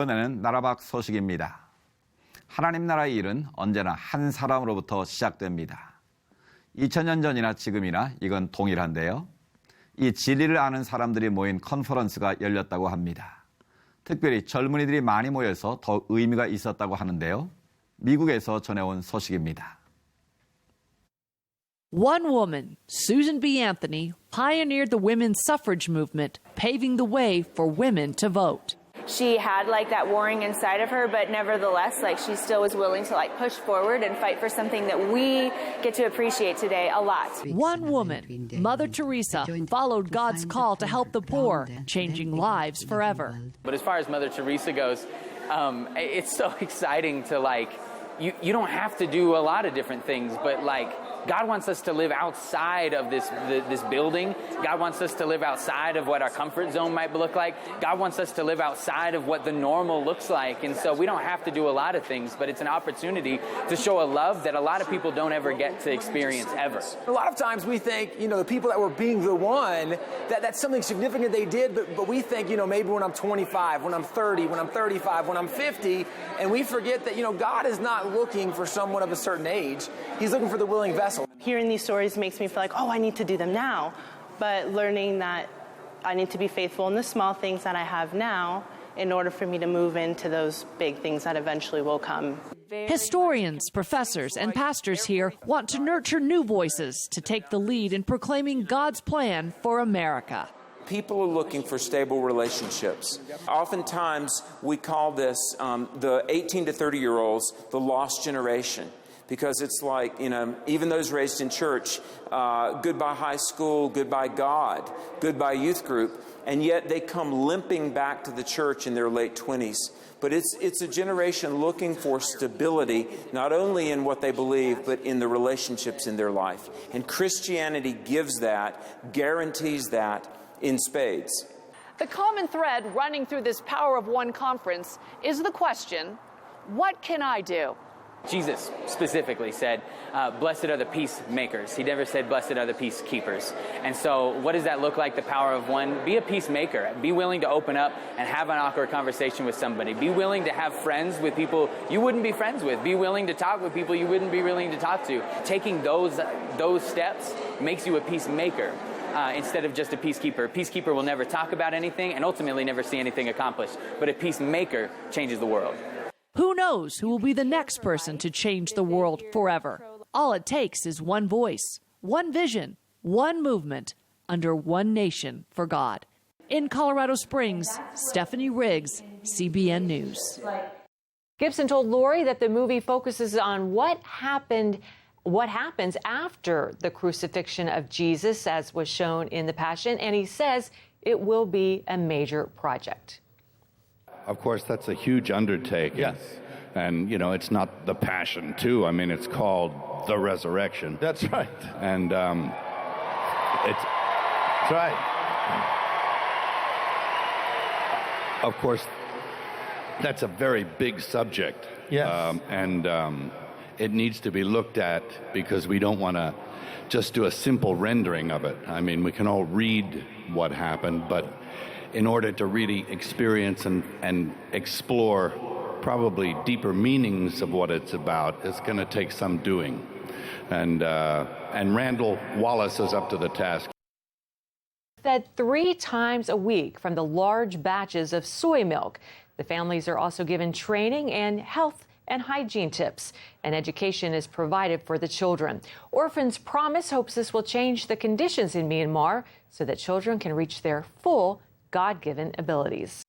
이번에는 나라 밖 소식입니다. 하나님 나라의 일은 언제나 한 사람으로부터 시작됩니다. 2000년 전이나 지금이나 이건 동일한데요. 이 진리를 아는 사람들이 모인 컨퍼런스가 열렸다고 합니다. 특별히 젊은이들이 많이 모여서 더 의미가 있었다고 하는데요. 미국에서 전해온 소식입니다. One woman, Susan B. Anthony, pioneered the women's suffrage movement, paving the way for women to vote. She had that warring inside of her, but nevertheless, she still was willing to push forward and fight for something that we get to appreciate today a lot. One woman, Mother Teresa, followed God's call to help the poor, changing lives forever. But as far as Mother Teresa goes, it's so exciting to you don't have to do a lot of different things, but God wants us to live outside of this building. God wants us to live outside of what our comfort zone might look like. God wants us to live outside of what the normal looks like. And so we don't have to do a lot of things, but it's an opportunity to show a love that a lot of people don't ever get to experience ever. A lot of times we think, the people that were being the one, that's something significant they did, but we think, maybe when I'm 25, when I'm 30, when I'm 35, when I'm 50, and we forget that, God is not looking for someone of a certain age. He's looking for the willing vessel. Hearing these stories makes me feel I need to do them now. But learning that I need to be faithful in the small things that I have now in order for me to move into those big things that eventually will come. Historians, professors, and pastors here want to nurture new voices to take the lead in proclaiming God's plan for America. People are looking for stable relationships. Oftentimes, we call this the 18 to 30-year-olds the lost generation. Because it's even those raised in church, goodbye high school, goodbye God, goodbye youth group, and yet they come limping back to the church in their late 20s. But it's a generation looking for stability, not only in what they believe, but in the relationships in their life. And Christianity gives that, guarantees that in spades. The common thread running through this Power of One conference is the question, what can I do? Jesus specifically said, blessed are the peacemakers. He never said, blessed are the peacekeepers. And so what does that look like, the power of one? Be a peacemaker. Be willing to open up and have an awkward conversation with somebody. Be willing to have friends with people you wouldn't be friends with. Be willing to talk with people you wouldn't be willing to talk to. Taking those steps makes you a peacemaker. Instead of just a peacekeeper. A peacekeeper will never talk about anything and ultimately never see anything accomplished. But a peacemaker changes the world. Who knows who will be the next person to change the world forever? All it takes is one voice, one vision, one movement, under one nation for God. In Colorado Springs, Stephanie Riggs, CBN News. Gibson told Lori that the movie focuses on what happens after the crucifixion of Jesus, as was shown in The Passion, and he says it will be a major project. Of course, that's a huge undertaking. Yes. And, it's not the Passion, too. I mean, it's called The Resurrection. That's right. And That's right. Of course, that's a very big subject. Yes. It needs to be looked at because we don't want to just do a simple rendering of it. I mean, we can all read what happened, but in order to really experience and explore probably deeper meanings of what it's about, it's going to take some doing. And Randall Wallace is up to the task. Fed 3 times a week from the large batches of soy milk. The families are also given training and health and hygiene tips, and education is provided for the children. Orphans Promise hopes this will change the conditions in Myanmar so that children can reach their full God-given abilities.